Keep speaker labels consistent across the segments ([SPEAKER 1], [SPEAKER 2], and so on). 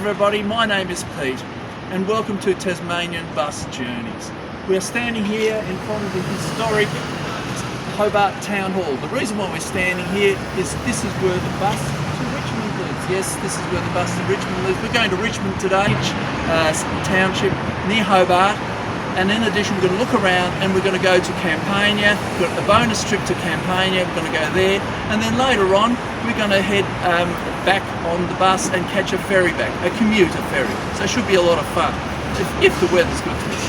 [SPEAKER 1] everybody, my name is Pete and welcome to Tasmanian Bus Journeys. We are standing here in front of the historic Hobart Town Hall. The reason why we're standing here is this is where the bus to Richmond lives. Yes, this is where the bus to Richmond lives. We're going to Richmond today, township near Hobart. And in addition, we're going to look around and we're going to go to Campania. We've got a bonus trip to Campania, we're going to go there. And then later on, we're going to head back on the bus and catch a ferry back, a commuter ferry. So it should be a lot of fun, if the weather's good to us.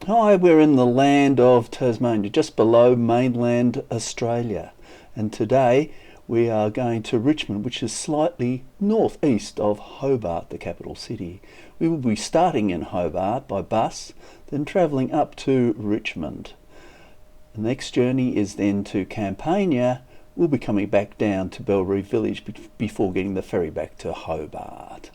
[SPEAKER 2] Hi, we're in the land of Tasmania, just below mainland Australia. And today we are going to Richmond, which is slightly northeast of Hobart, the capital city. We will be starting in Hobart by bus, then travelling up to Richmond. The next journey is then to Campania. We'll be coming back down to Bellerive Village before getting the ferry back to Hobart.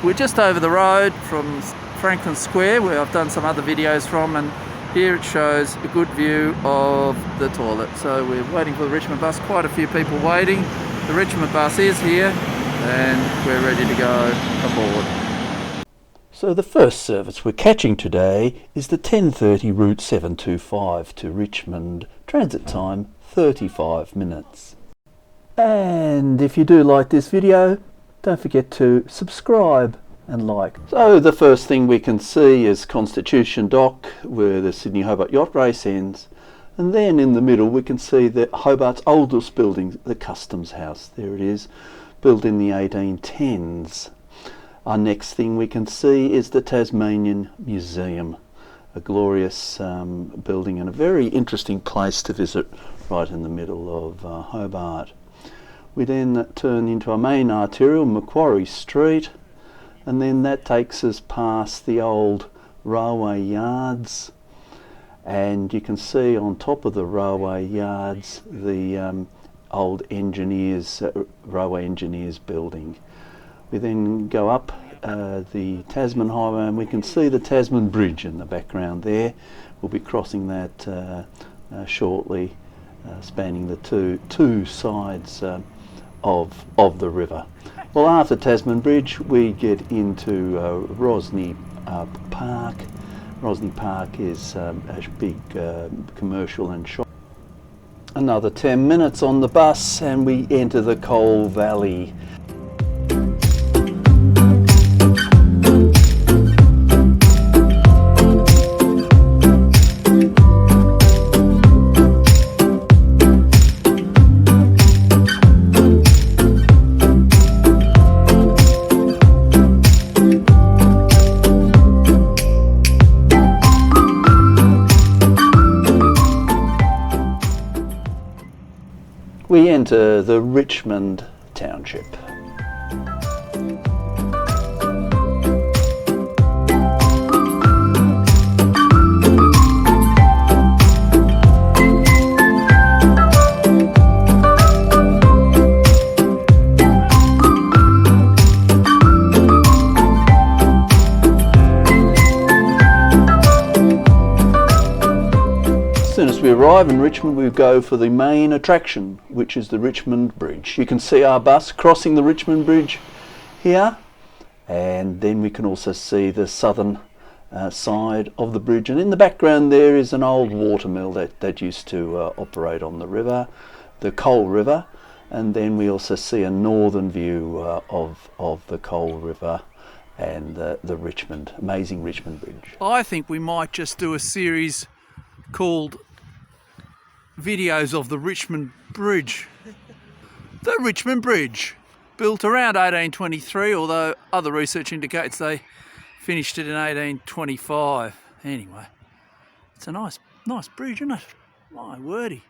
[SPEAKER 1] We're just over the road from Franklin Square, where I've done some other videos from, and here it shows a good view of the toilet. So we're waiting for the Richmond bus, quite a few people waiting. The Richmond bus is here and we're ready to go aboard.
[SPEAKER 2] So the first service we're catching today is the 10:30 route 725 to Richmond. Transit time 35 minutes. And if you do like this video, don't forget to subscribe and like. So the first thing we can see is Constitution Dock, where the Sydney Hobart Yacht Race ends. And then in the middle we can see the Hobart's oldest building, the Customs House. There it is, built in the 1810s. Our next thing we can see is the Tasmanian Museum, a glorious building and a very interesting place to visit right in the middle of Hobart. We then turn into our main arterial, Macquarie Street, and then that takes us past the old railway yards, and you can see on top of the railway yards the old railway engineers building. We then go up the Tasman Highway and we can see the Tasman Bridge in the background there. We'll be crossing that shortly, spanning the two sides of the river. Well, after Tasman Bridge we get into Rosny Park. Rosny Park is a big commercial and shop. Another 10 minutes on the bus and we enter the Coal Valley. We enter the Richmond township. As soon as we arrive in Richmond, we go for the main attraction, which is the Richmond Bridge. You can see our bus crossing the Richmond Bridge here, and then we can also see the southern side of the bridge, and in the background there is an old watermill that used to operate on the river, the Coal River, and then we also see a northern view of the Coal River and the amazing Richmond Bridge.
[SPEAKER 1] I think we might just do a series called videos of the Richmond Bridge. The Richmond Bridge, built around 1823, although other research indicates they finished it in 1825. Anyway, it's a nice bridge, isn't it? My wordy.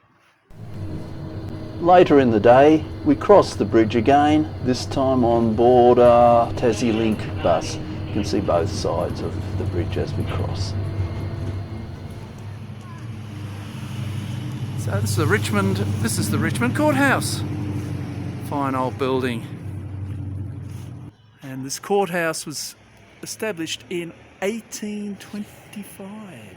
[SPEAKER 2] Later in the day, we cross the bridge again, this time on board our Tassie Link bus. You can see both sides of the bridge as we cross.
[SPEAKER 1] So this is the Richmond Courthouse. Fine old building. And this courthouse was established in 1825.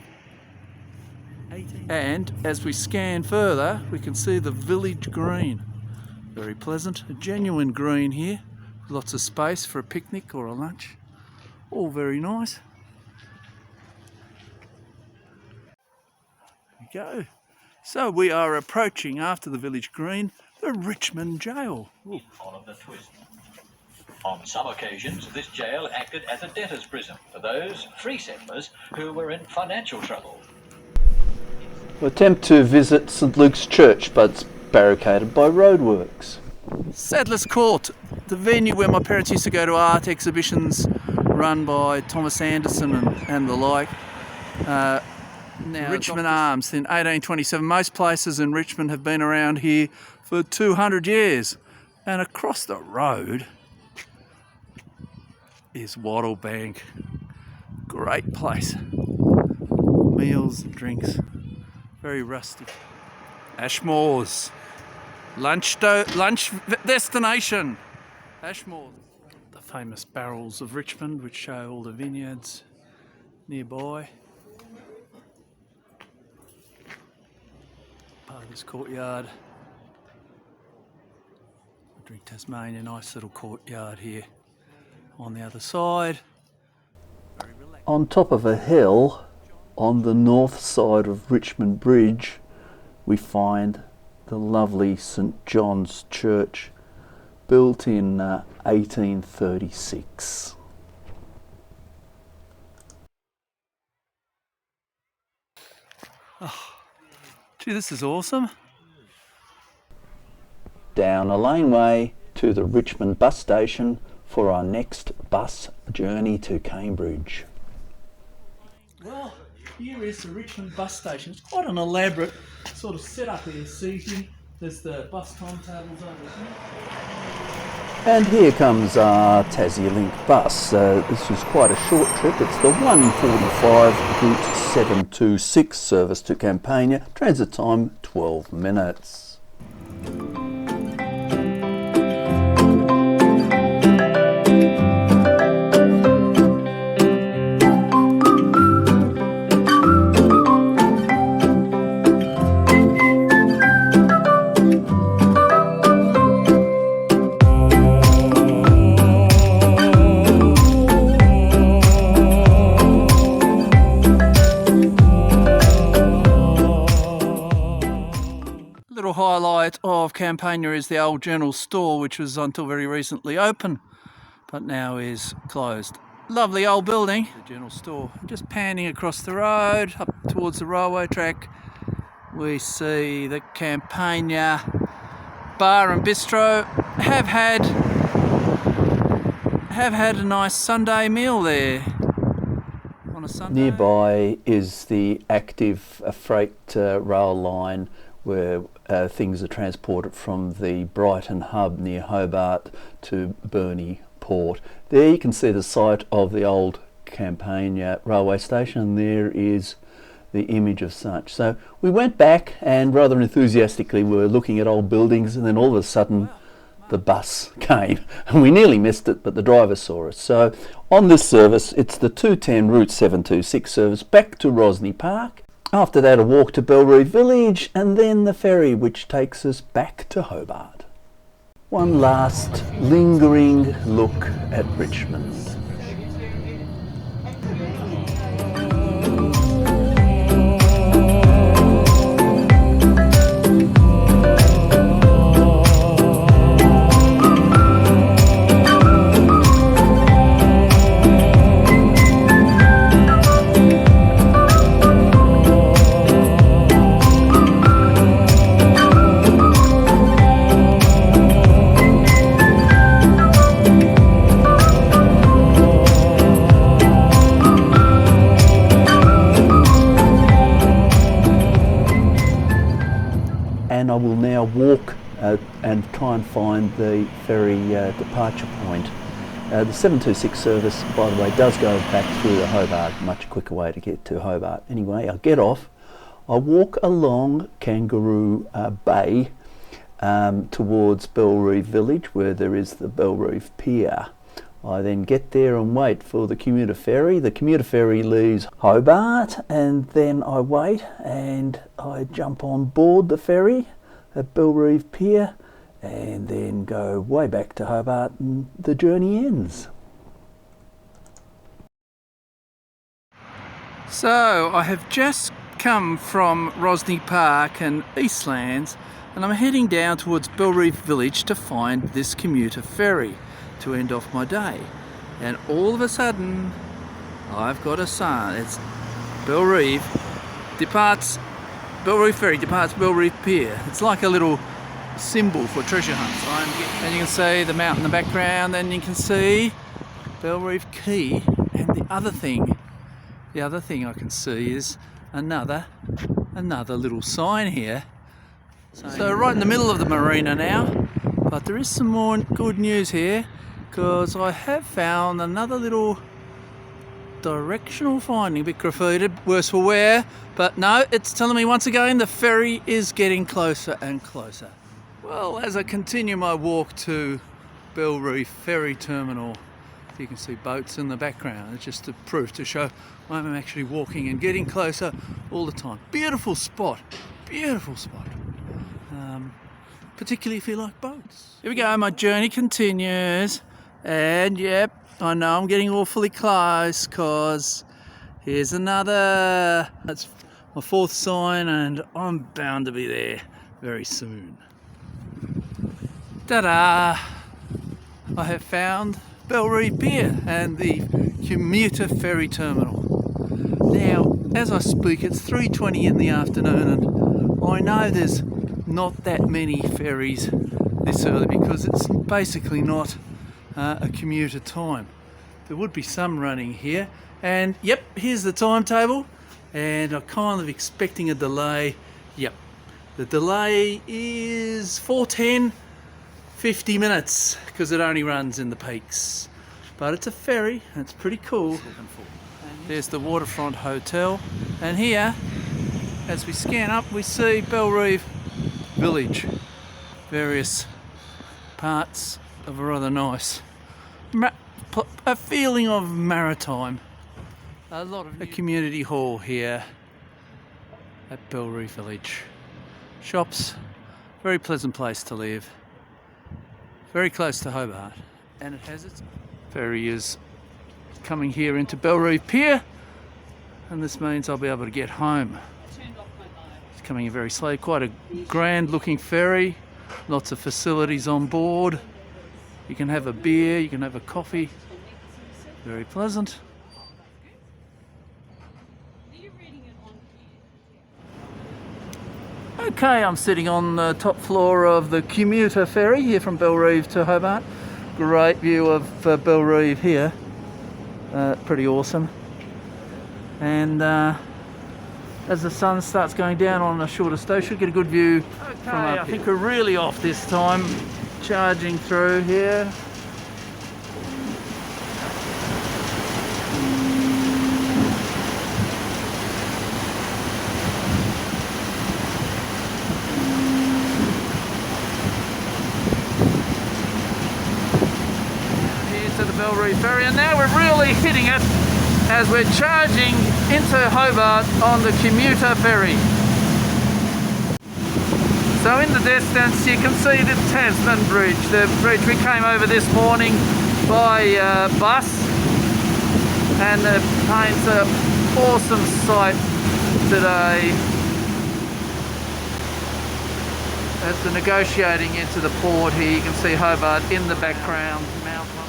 [SPEAKER 1] And as we scan further, we can see the village green. Very pleasant, a genuine green here. Lots of space for a picnic or a lunch. All very nice. There we go. So we are approaching, after the village green, the Richmond jail. Ooh.
[SPEAKER 3] Oliver Twist. On some occasions, this jail acted as a debtor's prison for those free settlers who were in financial trouble.
[SPEAKER 2] We attempt to visit St Luke's Church, but it's barricaded by roadworks.
[SPEAKER 1] Sadler's Court, the venue where my parents used to go to art exhibitions run by Thomas Anderson and the like. Now Richmond Arms in 1827. Most places in Richmond have been around here for 200 years. And across the road is Wattle Bank. Great place. Meals and drinks. Very rustic. Ashmore's. Lunch destination. Ashmore. The famous barrels of Richmond, which show all the vineyards nearby. Part of this courtyard. Drink Tasmania, nice little courtyard here on the other side.
[SPEAKER 2] On top of a hill, on the north side of Richmond Bridge, we find the lovely St John's Church, built in 1836.
[SPEAKER 1] Oh, gee, this is awesome.
[SPEAKER 2] Down a laneway to the Richmond bus station for our next bus journey to Cambridge.
[SPEAKER 1] Well, here is the Richmond bus station. It's quite an elaborate sort of setup here, seating. There's the bus timetables over here.
[SPEAKER 2] And here comes our Tassie Link bus. This is quite a short trip. It's the 1:45 Route 726 service to Campania. Transit time 12 minutes.
[SPEAKER 1] Highlight of Campania is the old general store, which was until very recently open but now is closed. Lovely old building, the general store. Just panning across the road up towards the railway track, we see the Campania bar and bistro. Have had a nice Sunday meal there on a Sunday.
[SPEAKER 2] Nearby is the active freight rail line where things are transported from the Brighton hub near Hobart to Burney Port. There you can see the site of the old Campania railway station, and there is the image of such. So we went back and rather enthusiastically we were looking at old buildings, and then all of a sudden the bus came and we nearly missed it, but the driver saw us. So on this service, it's the 210 Route 726 service back to Rosny Park. After that, a walk to Bellerive Village, and then the ferry, which takes us back to Hobart. One last lingering look at Richmond. And I will now walk and try and find the ferry departure point. The 726 service, by the way, does go back through the Hobart, much quicker way to get to Hobart. Anyway, I get off, I walk along Kangaroo Bay towards Bellerive Village, where there is the Bellerive pier. I then get there and wait for the commuter ferry. The commuter ferry leaves Hobart, and then I wait and I jump on board the ferry at Bellerive Pier, and then go way back to Hobart and the journey ends.
[SPEAKER 1] So I have just come from Rosny Park and Eastlands, and I'm heading down towards Bellerive Village to find this commuter ferry to end off my day. And all of a sudden I've got a sign. It's Bellerive Ferry departs Bellerive Pier. It's like a little symbol for treasure hunts. And you can see the mountain in the background, and you can see Bellerive Quay. And the other thing I can see is another little sign here. So right in the middle of the marina now, but there is some more good news here, because I have found another little directional finding, a bit graffitied, worse for wear, but no, it's telling me once again the ferry is getting closer and closer. Well, as I continue my walk to Bellerive Ferry Terminal, you can see boats in the background. It's just a proof to show I'm actually walking and getting closer all the time. Beautiful spot, particularly if you like boats. Here we go, my journey continues, and yep, I know I'm getting awfully close, because here's another. That's my fourth sign, and I'm bound to be there very soon. Ta-da! I have found Bellerive Pier and the commuter ferry terminal. Now, as I speak, it's 3:20 in the afternoon, and I know there's not that many ferries this early, because it's basically not a commuter time. There would be some running here, and yep, here's the timetable, and I'm kind of expecting a delay. Yep, the delay is 4:10, 50 minutes, because it only runs in the peaks. But it's a ferry, and it's pretty cool. There's the Waterfront Hotel, and here, as we scan up, we see Bellerive Village. Various parts of a rather nice, a feeling of maritime. A community hall here at Bellerive Village. Shops, very pleasant place to live. Very close to Hobart, and it has its ferry is coming here into Bellerive Pier, and this means I'll be able to get home. It's coming in very slowly. Quite a grand looking ferry, lots of facilities on board. You can have a beer, you can have a coffee. Very pleasant. Okay, I'm sitting on the top floor of the commuter ferry here from Bellerive to Hobart. Great view of Bellerive here. Pretty awesome. And as the sun starts going down on a shorter stay, should get a good view from up here. I think we're really off this time. Charging through here. To the Bellerive Ferry, and now we're really hitting it as we're charging into Hobart on the commuter ferry. So in the distance you can see the Tasmanian Bridge, the bridge we came over this morning by bus, and it paints an awesome sight today. As the negotiating into the port here, you can see Hobart in the background.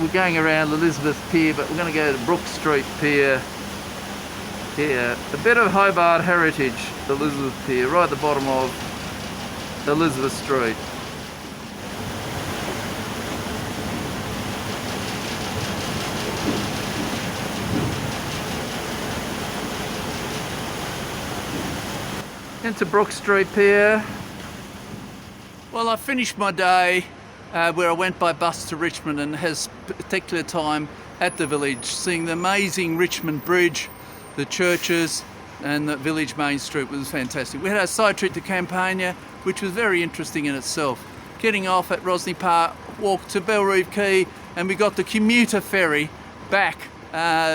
[SPEAKER 1] We're going around Elizabeth Pier, but we're going to go to Brook Street Pier here. A bit of Hobart heritage, Elizabeth Pier, right at the bottom of Elizabeth Street. Into Brook Street Pier. Well, I finished my day where I went by bus to Richmond, and has particular time at the village, seeing the amazing Richmond Bridge, the churches, and the village main street was fantastic. We had a side trip to Campania, which was very interesting in itself. Getting off at Rosny Park, walked to Bellerive Quay, and we got the commuter ferry back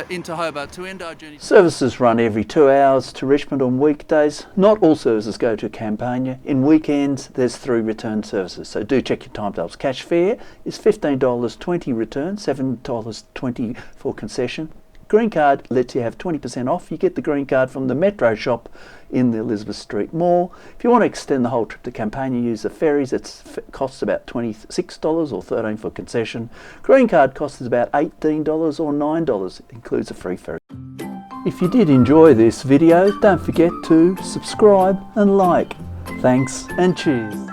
[SPEAKER 1] into Hobart to end our journey.
[SPEAKER 2] Services run every 2 hours to Richmond on weekdays. Not all services go to Campania. In weekends, there's 3 return services, so do check your timetables. Cash fare is $15.20 return, $7.20 for concession. Green card lets you have 20% off. You get the green card from the Metro shop in the Elizabeth Street Mall. If you want to extend the whole trip to Campania, use the ferries. It costs about $26 or $13 for concession. Green card costs about $18 or $9. It includes a free ferry. If you did enjoy this video, don't forget to subscribe and like. Thanks and cheers.